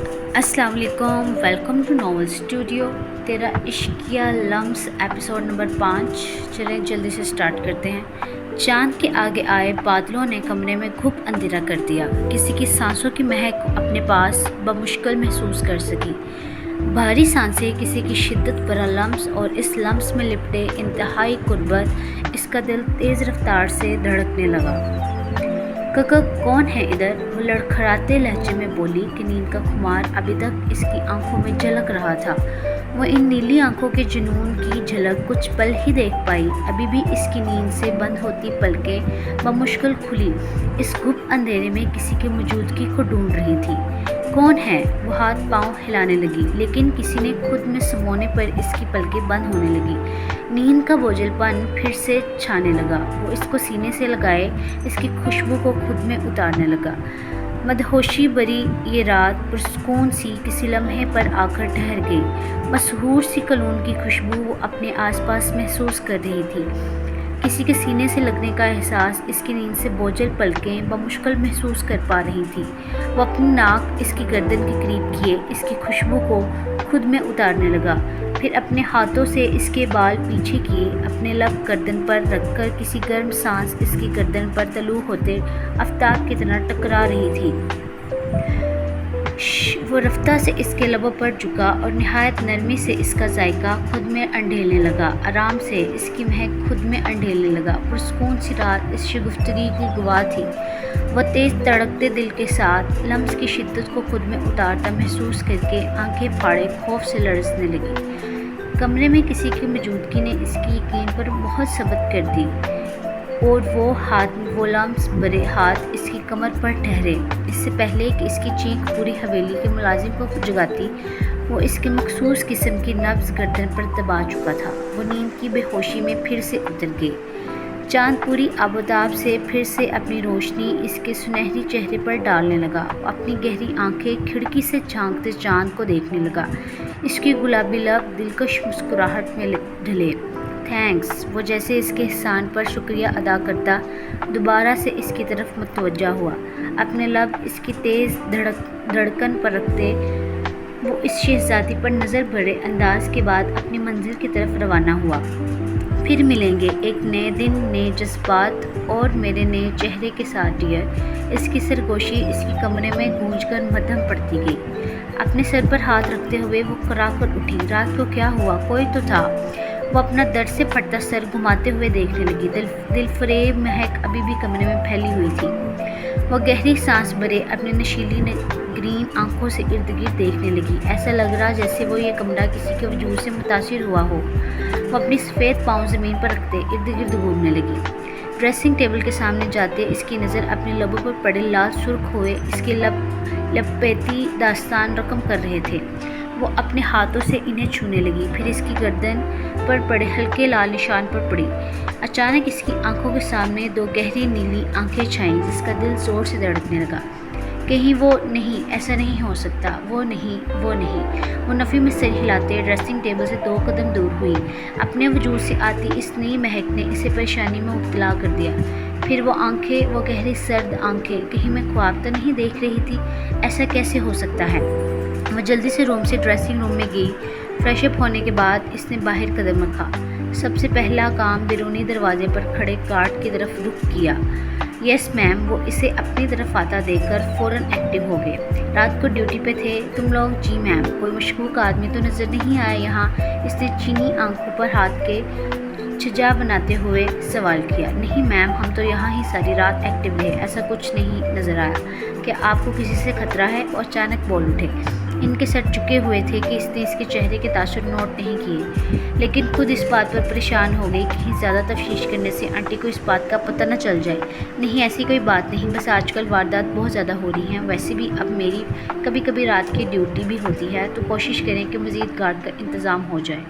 अस्सलाम वालेकुम, welcome to novel studio. तेरा इश्किया लम्स एपिसोड नंबर 5। चलें जल्दी से स्टार्ट करते हैं। चांद के आगे आए बादलों ने कमरे में खूब अंधेरा कर दिया। किसी की सांसों की महक अपने पास बमुश्किल महसूस कर सकी। भारी सांसें, किसी की शिद्दत भरा लम्स और इस लम्स में लिपटे इंतहाई कुर्बत। इसका दिल तेज़ रफ्तार से धड़कने लगा। कका कौन है इधर? वो लड़खड़ाते लहजे में बोली कि नींद का खुमार अभी तक इसकी आंखों में झलक रहा था। वो इन नीली आंखों के जुनून की झलक कुछ पल ही देख पाई। अभी भी इसकी नींद से बंद होती पलकें बमुश्किल खुली। इस गुप्त अंधेरे में किसी की मौजूदगी को ढूंढ रही थी। कौन है? वो हाथ पांव हिलाने लगी, लेकिन किसी ने खुद में समोने पर इसकी पलकें बंद होने लगी। नींद का बोझलपन फिर से छाने लगा। वो इसको सीने से लगाए इसकी खुशबू को खुद में उतारने लगा। मदहोशी भरी ये रात पुरसुकून सी किसी लम्हे पर आकर ठहर गई। मशहूर सी कलून की खुशबू वो अपने आसपास महसूस कर रही थी। किसी के सीने से लगने का एहसास इसकी नींद से बोझल पलकें बमुश्किल महसूस कर पा रही थी। वो अपनी नाक इसकी गर्दन के करीब किए इसकी खुशबू को खुद में उतारने लगा। फिर अपने हाथों से इसके बाल पीछे किए, अपने लब गर्दन पर रखकर किसी गर्म सांस इसकी गर्दन पर तलू होते आफताब की तरह टकरा रही थी। वो रफ्ता से इसके लबों पर झुका और निहायत नरमी से इसका जायका खुद में अंढेलने लगा। आराम से इसकी महक खुद में अंढेलने लगा। पुरसुकून सी रात इस शगुफ्तगी की गवाह थी। वह तेज़ तड़कते दिल के साथ लम्स की शिद्दत को खुद में उतारता महसूस करके आंखें फाड़े खौफ से लरसने लगी। कमरे में किसी की मौजूदगी ने इसकी यकीन पर बहुत सबत कर दी और वो लम्स भरे हाथ इसकी कमर पर ठहरे। इससे पहले कि इसकी चीख पूरी हवेली के मुलाजिम को जगाती, वो इसके मखसूस किस्म की नब्ज़ गर्दन पर दबा चुका था। वो नींद की बेहोशी में फिर से उतर गई। चांद पूरी आबोताब से फिर से अपनी रोशनी इसके सुनहरी चेहरे पर डालने लगा। अपनी गहरी आंखें खिड़की से झांकते चांद को देखने लगा। इसकी गुलाबी लब दिलकश मुस्कुराहट में ढले। थैंक्स। वो जैसे इसके एहसान पर शुक्रिया अदा करता दोबारा से इसकी तरफ मुतवज्जा हुआ। अपने लब इसकी तेज़ धड़कन पर रखते वो इस शहजादी पर नज़र भरे अंदाज के बाद अपनी मंजिल की तरफ रवाना हुआ। फिर मिलेंगे एक नए दिन, नए जज्बात और मेरे नए चेहरे के साथ डियर। इसकी सरगोशी इसकी कमरे में गूंजकर मध्यम पड़ती गई। अपने सर पर हाथ रखते हुए वो कराकर उठी। रात को क्या हुआ? कोई तो था। वो अपना दर्द से फटता सर घुमाते हुए देखने लगी। दिलफरेब महक अभी भी कमरे में फैली हुई थी। वह गहरी सांस भरे अपनी नशीली ग्रीन आंखों से इर्द गिर्द देखने लगी। ऐसा लग रहा जैसे वो ये कमरा किसी के वजूद से मुतासिर हुआ हो। वो अपनी सफ़ेद पाँव ज़मीन पर रखते इर्द गिर्द घूमने लगी। ड्रेसिंग टेबल के सामने जाते इसकी नज़र अपने लबों पर पड़े लाल सुर्ख हुए इसके लपेती दास्तान रकम कर रहे थे। वो अपने हाथों से इन्हें छूने लगी। फिर इसकी गर्दन पर पड़े हल्के लाल निशान पर पड़ी। अचानक इसकी आंखों के सामने दो गहरी नीली आंखें छाईं, जिसका दिल ज़ोर से धड़कने लगा। कहीं वो नहीं, ऐसा नहीं हो सकता। वो नहीं, वो नहीं। वो नफ़ी में सिर हिलाते ड्रेसिंग टेबल से 2 कदम दूर हुई। अपने वजूद से आती इस नई महक ने इसे परेशानी में मुब्तला कर दिया। फिर वो आंखें, वो गहरी सर्द आंखें, कहीं मैं ख्वाब तो नहीं देख रही थी? ऐसा कैसे हो सकता है? वो जल्दी से रूम से ड्रेसिंग रूम में गई। फ्रेशअप होने के बाद इसने बाहर कदम रखा। सबसे पहला काम बैरूनी दरवाजे पर खड़े गार्ड की तरफ रुख किया। Yes ma'am. वो इसे अपनी तरफ आता देखकर फ़ौरन एक्टिव हो गए। रात को ड्यूटी पे थे तुम लोग? जी मैम। कोई मशकूक आदमी तो नज़र नहीं आया यहाँ? इसने चीनी आंखों पर हाथ के छजा बनाते हुए सवाल किया। नहीं मैम, हम तो यहाँ ही सारी रात एक्टिव रहे, ऐसा कुछ नहीं नज़र आया। क्या आपको किसी से खतरा है? और अचानक बोल उठे। इनके सर झुके हुए थे कि इसने इसके चेहरे के तासुर नोट नहीं किए, लेकिन खुद इस बात पर परेशान हो गई कहीं ज़्यादा तफ्तीश करने से आंटी को इस बात का पता न चल जाए। नहीं, ऐसी कोई बात नहीं, बस आजकल वारदात बहुत ज़्यादा हो रही हैं। वैसे भी अब मेरी कभी कभी रात की ड्यूटी भी होती है, तो कोशिश करें कि मज़ीद गार्ड का इंतज़ाम हो जाए।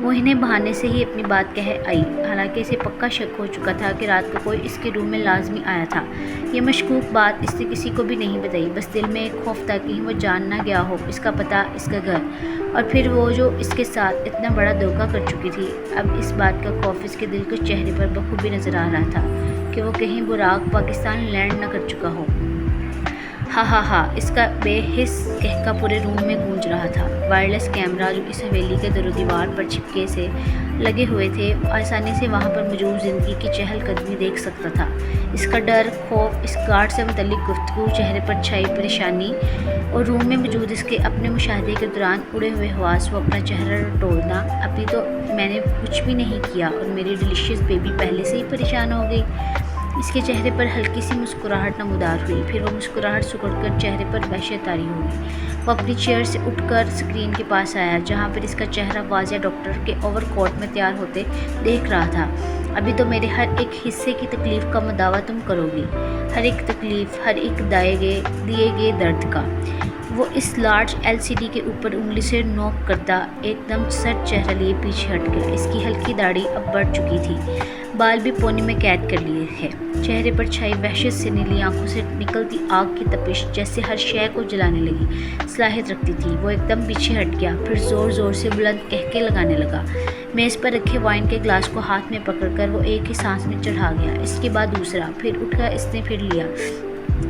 वो इन्हें बहाने से ही अपनी बात कह आई। हालांकि इसे पक्का शक हो चुका था कि रात को कोई इसके रूम में लाजमी आया था। ये मशकूक बात इसने किसी को भी नहीं बताई। बस दिल में एक खौफ था कहीं वो जान ना गया हो इसका पता, इसका घर, और फिर वो जो इसके साथ इतना बड़ा धोखा कर चुकी थी। अब इस बात का खौफ इसके दिल के चेहरे पर बखूबी नज़र आ रहा था कि वो कहीं बुराक पाकिस्तान लैंड न कर चुका हो। ہا ہا ہا، اس کا بے حس کہکا پورے روم میں گونج رہا تھا۔ وائرلیس کیمرہ جو اس حویلی کے در و دیوار پر چپکے سے لگے ہوئے تھے، آسانی سے وہاں پر موجود زندگی کی چہل قدمی دیکھ سکتا تھا۔ اس کا ڈر، خوف، اس گارڈ سے متعلق گفتگو، چہرے پر چھائی پریشانی اور روم میں موجود اس کے اپنے مشاہدے کے دوران اڑے ہوئے حواس، وہ اپنا چہرہ ٹٹولنا، ابھی تو میں نے کچھ بھی نہیں کیا اور میری ڈیلیشیس بیبی پہلے سے ہی پریشان ہو گئی۔ اس کے چہرے پر ہلکی سی مسکراہٹ نمودار ہوئی، پھر وہ مسکراہٹ سکڑ کر چہرے پر وحشت طاری ہو گئی۔ وہ اپنی چیئر سے اٹھ کر اسکرین کے پاس آیا جہاں پر اس کا چہرہ واضح ڈاکٹر کے اوور کوٹ میں تیار ہوتے دیکھ رہا تھا۔ ابھی تو میرے ہر ایک حصے کی تکلیف کا مداوا تم کرو گی، ہر ایک تکلیف، ہر ایک دیے گئے درد کا۔ وہ اس لارج LCD کے اوپر انگلی سے نوک کرتا ایک دم سر چہرہ لیے پیچھے ہٹ گیا۔ اس کی ہلکی داڑھی اب بڑھ چکی تھی، بال بھی پونی میں قید کر لیے ہے۔ چہرے پر چھائی وحشت سے نیلی آنکھوں سے نکلتی آگ کی تپش جیسے ہر شے کو جلانے لگی صلاحیت رکھتی تھی۔ وہ ایک دم پیچھے ہٹ گیا، پھر زور زور سے بلند کہکے لگانے لگا۔ میز پر رکھے وائن کے گلاس کو ہاتھ میں پکڑ کر وہ ایک ہی سانس میں چڑھا گیا، اس کے بعد دوسرا، پھر اٹھ کر اس نے پھر لیا۔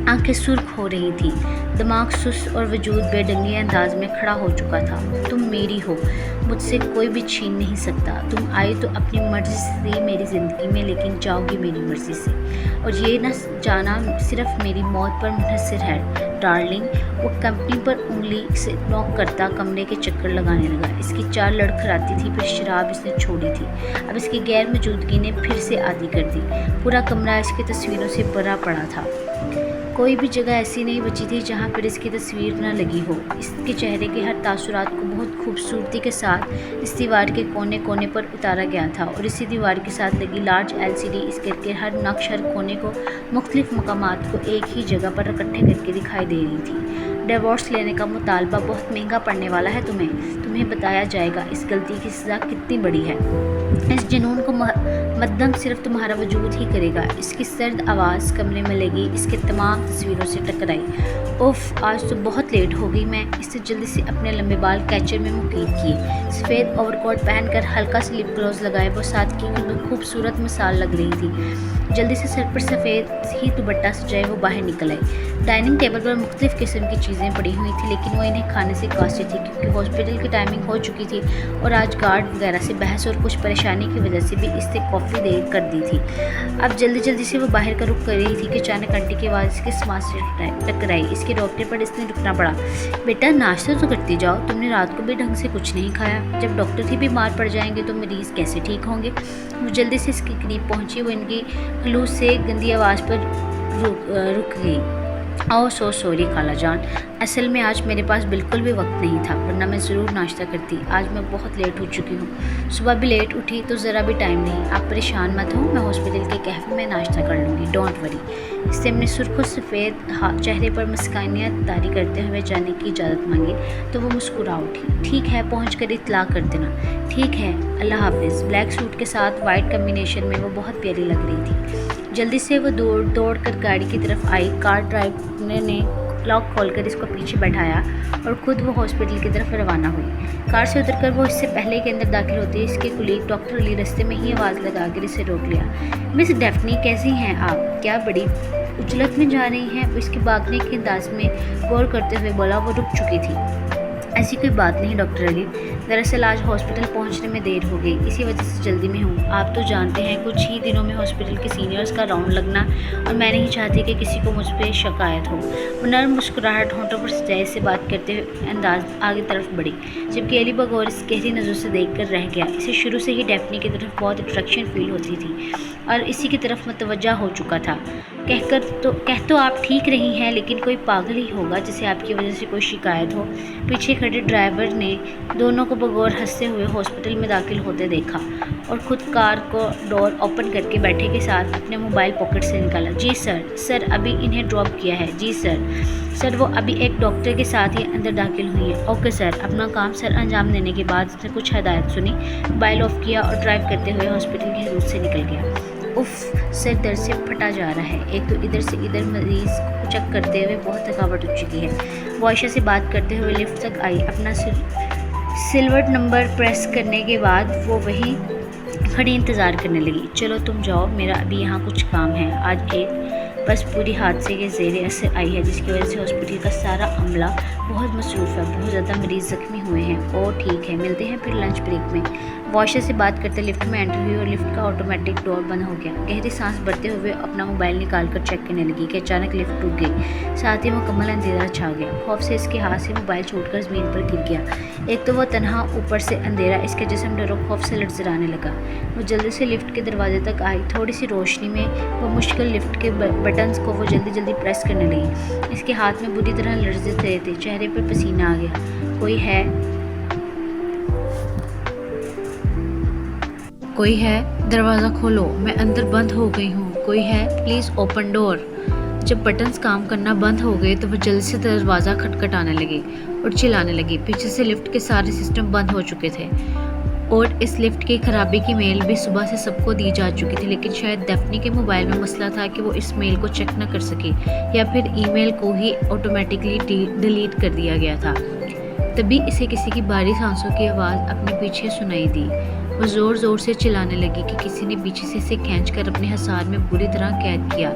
آنکھیں سرخ ہو رہی تھیں، دماغ سست اور وجود بے ڈنگے انداز میں کھڑا ہو چکا تھا۔ تم میری ہو، مجھ سے کوئی بھی چھین نہیں سکتا۔ تم آئی تو اپنی مرضی سے میری زندگی میں، لیکن جاؤ گی میری مرضی سے، اور یہ نہ جانا صرف میری موت پر منحصر ہے ڈارلنگ۔ وہ کمپنی پر انگلی سے نوک کرتا کمرے کے چکر لگانے لگا۔ اس کی چال لڑکھڑاتی تھی، پھر شراب اس نے چھوڑی تھی، اب اس کی غیر موجودگی نے پھر سے عادی کر دی۔ پورا کمرہ اس کی تصویروں سے بھرا پڑا تھا، کوئی بھی جگہ ایسی نہیں بچی تھی جہاں پر اس کی تصویر نہ لگی ہو۔ اس کے چہرے کے ہر تاثرات کو بہت خوبصورتی کے ساتھ اس دیوار کے کونے کونے پر اتارا گیا تھا، اور اسی دیوار کے ساتھ لگی لارج LCD اس گھر کے ہر نقش، ہر کونے کو، مختلف مقامات کو ایک ہی جگہ پر اکٹھے کر کے دکھائی دے رہی تھی۔ ڈیورس لینے کا مطالبہ بہت مہنگا پڑنے والا ہے تمہیں بتایا جائے گا اس غلطی کی سزا کتنی بڑی ہے۔ اس جنون کو مدم صرف تمہارا وجود ہی کرے گا۔ اس کی سرد آواز کمرے میں لگی اس کے تمام تصویروں سے ٹکرائی۔ اوف، آج تو بہت لیٹ ہو گئی میں۔ اس نے جلدی سے اپنے لمبے بال کیچر میں مقید کیے، سفید اوور کوٹ پہن کر ہلکا سے لپ گلوز لگائے وہ سادگی کی خوبصورت مثال لگ رہی تھی۔ جلدی سے سر پر سفید ہی دوپٹہ سجائے وہ باہر نکل آئی۔ ڈائننگ ٹیبل پر مختلف قسم کی چیزیں پڑی ہوئی تھیں، لیکن وہ انہیں کھانے سے قاصر تھی کیونکہ ہاسپٹل کی ٹائمنگ ہو چکی تھی اور آج گارڈ وغیرہ سے بحث اور کچھ پریشانی کی وجہ سے بھی اس نے کافی دیر کر دی تھی۔ اب جلدی سے وہ باہر کا رخ کر رہی تھی کہ اچانک آنٹی کی آواز اس کے سماعت سے ٹکرائی۔ اس کے روکنے پر اس نے رکنا پڑا۔ بیٹا، ناشتہ تو کرتی جاؤ، تم نے رات کو بھی ڈھنگ سے کچھ نہیں کھایا۔ جب ڈاکٹر ہی بیمار پڑ جائیں گے تو مریض کیسے ٹھیک ہوں گے؟ وہ جلدی سے اس کے قریب پہنچی، وہ ان کی خلوص سے گندی آواز پر رک گئی۔ اوہ سو سوری خالہ جان، اصل میں آج میرے پاس بالکل بھی وقت نہیں تھا، ورنہ میں ضرور ناشتہ کرتی۔ آج میں بہت لیٹ ہو چکی ہوں، صبح بھی لیٹ اٹھی تو ذرا بھی ٹائم نہیں۔ آپ پریشان مت ہوں، میں ہاسپٹل کے کیفے میں ناشتہ کر لوں گی، ڈونٹ وری۔ اس نے اپنے سرخ و سفید چہرے پر مسکانیاں طاری کرتے ہوئے جانے کی اجازت مانگی تو وہ مسکرا اٹھی۔ ٹھیک ہے، پہنچ کر اطلاع کر دینا۔ ٹھیک ہے، اللہ حافظ۔ بلیک سوٹ کے ساتھ وائٹ کمبینیشن میں وہ بہت پیاری لگ رہی تھی۔ جلدی سے وہ دوڑ کر گاڑی کی طرف آئی۔ کار ڈرائیور نے لاک کھول کر اس کو پیچھے بیٹھایا اور خود وہ ہاسپٹل کی طرف روانہ ہوئی۔ کار سے اتر کر وہ اس سے پہلے کے اندر داخل ہوتی ہے اس کے کولیگ ڈاکٹر علی رستے میں ہی آواز لگا کر اسے روک لیا۔ مس ڈیفنی، کیسی ہیں آپ؟ کیا بڑی عجلت میں جا رہی ہیں؟ وہ اس کے بھاگنے کے انداز میں غور کرتے ہوئے بولا۔ وہ رک چکی تھی۔ ایسی کوئی بات نہیں ڈاکٹر علی، دراصل آج ہاسپٹل پہنچنے میں دیر ہو گئی، اسی وجہ سے جلدی میں ہوں۔ آپ تو جانتے ہیں کچھ ہی دنوں میں ہاسپٹل کے سینئرز کا راؤنڈ لگنا، اور میں نہیں چاہتی کہ کسی کو مجھ پہ شکایت ہو۔ وہ نرم مسکراہٹ ہونٹوں پر سجائے سے بات کرتے ہوئے انداز آگے طرف بڑھی، جبکہ علی بغور اس گہری نظر سے دیکھ کر رہ گیا۔ اسے شروع سے ہی ڈیفنی کی طرف بہت اٹریکشن فیل ہوتی تھی اور اسی کی طرف متوجہ ہو چکا تھا۔ کہہ تو آپ ٹھیک رہی ہیں، لیکن کوئی پاگل ہی ہوگا جسے آپ کی وجہ سے کوئی شکایت ہو۔ پیچھے کھڑے ڈرائیور نے دونوں کو بغور ہنستے ہوئے ہاسپٹل میں داخل ہوتے دیکھا اور خود کار کو ڈور اوپن کر کے بیٹھے کے ساتھ اپنے موبائل پاکٹ سے نکالا۔ جی سر ابھی انہیں ڈراپ کیا ہے۔ جی سر وہ ابھی ایک ڈاکٹر کے ساتھ ہی اندر داخل ہوئی ہیں۔ Okay sir. اپنا کام سر انجام دینے کے بعد اس نے کچھ ہدایت سنی، موبائل آف کیا اور ڈرائیو کرتے ہوئے ہاسپٹل کی حدود سے نکل گیا۔ اف، سر درد سے پھٹا جا رہا ہے، ایک تو ادھر سے ادھر مریض کو چیک کرتے ہوئے بہت تھکاوٹ ہو چکی ہے۔ وہ عائشہ سے بات کرتے ہوئے لفٹ تک آئی۔ اپنا سلور نمبر پریس کرنے کے بعد وہ وہیں کھڑی انتظار کرنے لگی۔ چلو تم جاؤ، میرا ابھی یہاں کچھ کام ہے۔ बस पूरी हादसे के ज़ेर असर आई है, जिसकी वजह से हॉस्पिटल का सारा अमला बहुत मसरूफ़ है। बहुत ज़्यादा मरीज़ ज़ख्मी हुए हैं और ठीक है। मिलते हैं फिर लंच ब्रेक में। वॉशर से बात करते लिफ्ट में एंटर हुई और लिफ्ट का ऑटोमेटिक डोर बंद हो गया। गहरी सांस भरते हुए अपना मोबाइल निकाल कर चेक करने लगी कि अचानक लिफ्ट रुक गई। साथ ही मुकम्मल अंधेरा छा गया। खौफ से इसके हाथ से मोबाइल छूटकर ज़मीन पर गिर गया। एक तो वो तनहा, ऊपर से अंधेरा, इसके जिस्म डर और खौफ से लड़खड़ाने लगा। वो जल्दी से लिफ्ट के दरवाजे तक आई। थोड़ी सी रोशनी में वो मुश्किल लिफ्ट के बटन्स को वो जल्दी जल्दी प्रेस करने लगी। इसके हाथ में बुरी तरह लर्ज़े रहे थे, चेहरे पर पसीना आ गया। कोई है, दरवाज़ा खोलो, मैं अंदर बंद हो गई हूँ। कोई है, प्लीज़ ओपन डोर। जब बटन्स काम करना बंद हो गए तो वो जल्दी से दरवाज़ा खटखटाने लगी और चिल्लाने लगी। पीछे से लिफ्ट के सारे सिस्टम बंद हो चुके थे और इस लिफ्ट की खराबी की मेल भी सुबह से सबको दी जा चुकी थी, लेकिन शायद डेफनी के मोबाइल में मसला था कि वो इस मेल को चेक न कर सकी, या फिर ईमेल को ही ऑटोमेटिकली डिलीट कर दिया गया था। तभी इसे किसी की भारी सांसों की आवाज़ अपने पीछे सुनाई दी। वो ज़ोर ज़ोर से चिल्लाने लगी कि किसी ने पीछे से इसे खींचकर अपने हिसार में बुरी तरह कैद किया।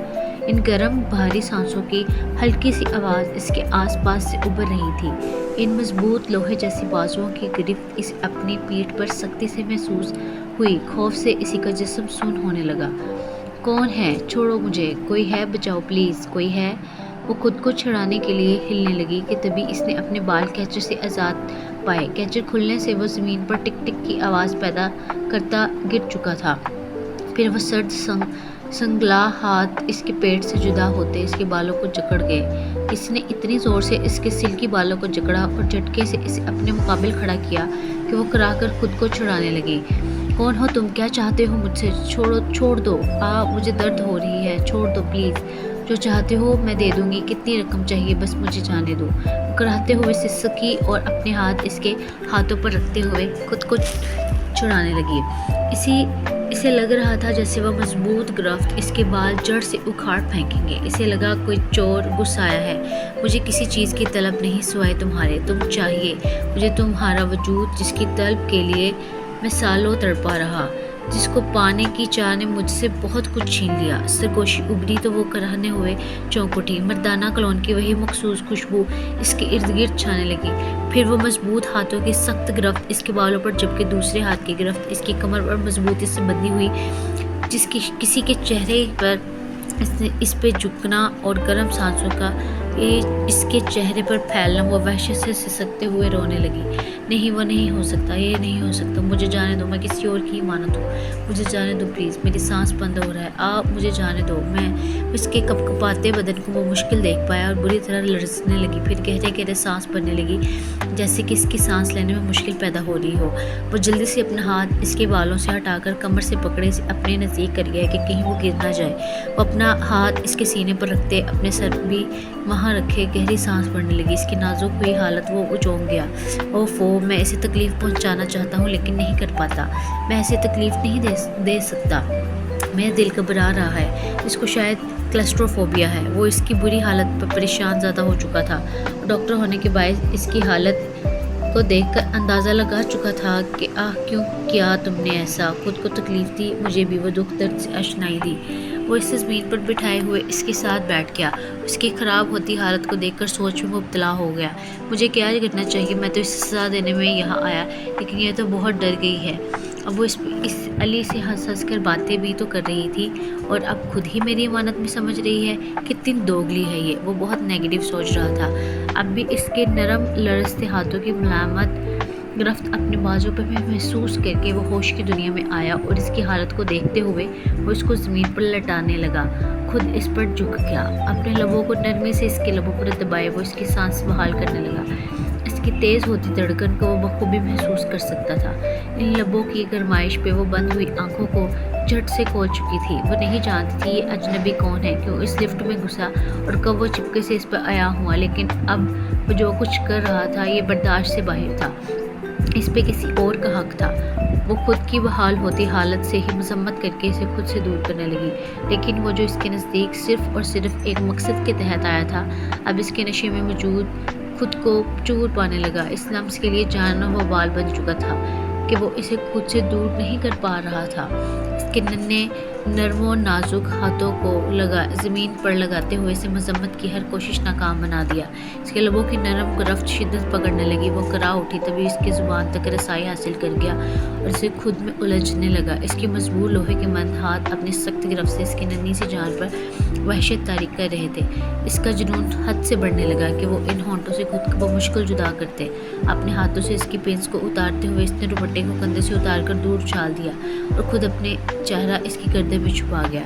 इन गर्म भारी सांसों की हल्की सी आवाज़ इसके आसपास से उभर रही थी। इन मजबूत लोहे जैसी बाजुओं की गिरफ्त इस अपनी पीठ पर सख्ती से महसूस हुई। खौफ से इसी का जिस्म सुन्न होने लगा। कौन है? छोड़ो मुझे। कोई है, बचाओ प्लीज़। कोई है? वो खुद को छुड़ाने के लिए हिलने लगी कि तभी इसने अपने बाल कैचर से आज़ाद पाए। कैचर खुलने से वो ज़मीन पर टिक टिक की आवाज़ पैदा करता गिर चुका था। फिर वो सर्द संगला हाथ इसके पेट से जुदा होते इसके बालों को जकड़ गए। इसने इतनी ज़ोर से इसके सिल्की बालों को जकड़ा और झटके से इसे अपने मुकाबिल खड़ा किया कि वो कराकर खुद को छुड़ाने लगी। कौन हो तुम? क्या चाहते हो मुझसे? छोड़ दो। मुझे दर्द हो रही है, छोड़ दो प्लीज़। जो चाहते हो मैं दे दूंगी। कितनी रकम चाहिए? बस मुझे जाने दो। कराहते हुए सिसकी और अपने हाथ इसके हाथों पर रखते हुए खुद को छुड़ाने लगी। इसे लग रहा था जैसे वह मजबूत गिरफ्त इसके बाल जड़ से उखाड़ फेंकेंगे। इसे लगा कोई चोर गुस्साया है। मुझे किसी चीज़ की तलब नहीं सिवाय तुम्हारे। तुम चाहिए मुझे, तुम्हारा वजूद जिसकी तलब के लिए मैं सालों तड़पा रहा, जिसको पाने की चाह ने मुझसे बहुत कुछ छीन लिया। सरगोशी उभरी तो वो कराहने हुए चौंक उठी। मर्दाना कलोन की वही मखसूस खुशबू इसके इर्द गिर्द छाने लगी। फिर वो मजबूत हाथों की सख्त गिरफ्त इसके बालों पर, जबकि दूसरे हाथ की गिरफ्त इसकी कमर पर मजबूती से बंधी हुई, जिसकी किसी के चेहरे पर इस पे झुकना और गर्म सांसों का इसके चेहरे पर फैलना। वो वहशत से सिसकते हुए रोने लगी। नहीं, वो नहीं हो सकता, ये नहीं हो सकता। मुझे जाने दो, मैं किसी और की मानत हूँ। मुझे जाने दो प्लीज़, मेरी सांस बंद हो रहा है। आप मुझे जाने दो। मैं उसके कपकपाते बदन को वो मुश्किल देख पाया और बुरी तरह लड़ने लगी। फिर गहरे गहरे सांस भरने लगी, जैसे कि इसकी सांस लेने में मुश्किल पैदा हो रही हो। वो जल्दी से अपना हाथ इसके बालों से हटाकर कमर से पकड़े से अपने नज़दीक कर गया कि कहीं वो गिर ना जाए। वो अपना हाथ इसके सीने पर रखते अपने सर भी वहाँ रखे गहरी सांस भरने लगी। इसकी नाजुक हुई हालत वो चौंक गया। ओफो, मैं इसे तकलीफ़ पहुँचाना चाहता हूँ लेकिन नहीं कर पाता। मैं इसे तकलीफ़ नहीं दे सकता। मेरा दिल घबरा रहा है। इसको शायद क्लस्ट्रोफोबिया है। वो इसकी बुरी हालत पर परेशान ज़्यादा हो चुका था। डॉक्टर होने के बाद इसकी हालत को देखकर अंदाज़ा लगा चुका था कि क्यों किया तुमने ऐसा? खुद को तकलीफ़ दी, मुझे भी। वो दुख दर्द से अशनाई दी। वो इसे ज़मीन पर बिठाए हुए इसके साथ बैठ गया। उसकी ख़राब होती हालत को देखकर सोच में मुब्तला हो गया। मुझे क्या करना चाहिए? मैं तो इसे सज़ा देने में यहाँ आया, लेकिन यह तो बहुत डर गई है। अब वो इस अली से हंस कर बातें भी तो कर रही थी और अब खुद ही मेरी अमानत में समझ रही है। कितनी दोगली है ये। वो बहुत नेगेटिव सोच रहा था। अब भी इसके नरम लरसते हाथों की मुलायमत गिरफ्त अपने बाजू पर महसूस करके वो होश की दुनिया में आया और इसकी हालत को देखते हुए वो इसको ज़मीन पर लटाने लगा। खुद इस पर झुक गया। अपने लबों को नरमी से इसके लबों पर दबाए वो इसकी सांस बहाल करने लगा। इसकी तेज़ होती धड़कन को वो बखूबी महसूस कर सकता था। इन लबों की गरमाइश पे वो बंद हुई आंखों को झट से खोल चुकी थी। वो नहीं जानती थी ये अजनबी कौन है, क्यों इस लिफ्ट में घुसा और कब वो चिपके से इस पर आया हुआ। लेकिन अब वो जो कुछ कर रहा था ये बर्दाश्त से बाहर था। इस पे किसी और का हक था। वो खुद की बहाल होती हालत से ही मजम्मत करके इसे खुद से दूर करने लगी। लेकिन वो जो इसके नज़दीक सिर्फ और सिर्फ एक मकसद के तहत आया था, अब इसके नशे में मौजूद खुद को चूर पाने लगा। इस लम्स के लिए जाना वो बाल बन चुका था कि वो इसे खुद से दूर नहीं कर पा रहा था। इसके नन्हे नरम और नाजुक हाथों को ज़मीन पर लगाते हुए इसे मजम्मत की हर कोशिश नाकाम बना दिया। इसके लबों की नरम गिरफ्त शिद्दत पकड़ने लगी। वो करा उठी, तभी इसकी ज़ुबान तक रसाई हासिल कर गया और इसे खुद में उलझने लगा। इसके मजबूर लोहे के मंद हाथ अपनी सख्त गिरफ्त से इसकी नन्ही सी जान पर वहशत तारी कर रहे थे। इसका जुनून हद से बढ़ने लगा कि वो इन होंठों से खुद को मुश्किल जुदा करते। अपने हाथों से इसकी पेंस को उतारते हुए इसने दुपट्टे को कंधे से उतार कर दूर उछाल दिया और खुद अपने चेहरा इसकी गर्दन में छुपा गया।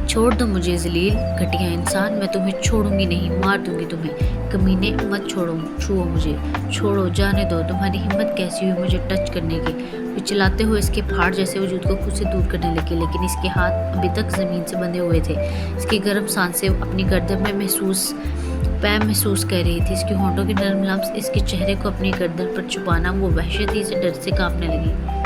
छोड़ दो मुझे ज़लील घटिया इंसान, मैं तुम्हें छोड़ूंगी नहीं, मार दूंगी तुम्हें। कमीने, मत छुओ मुझे, छोड़ो, जाने दो। तुम्हारी हिम्मत कैसी हुई मुझे टच करने की? वे चिल्लाते हुए इसके पहाड़ जैसे वजूद को खुद से दूर करने लगे, लेकिन इसके हाथ अभी तक ज़मीन से बंधे हुए थे। इसकी गर्म सांसें अपनी गर्दन में महसूस कर रही थी। इसके होंठों के नरम लम्स इसके चेहरे को अपनी गर्दन पर छुपाना, वो वहशती से डर से कांपने लगी।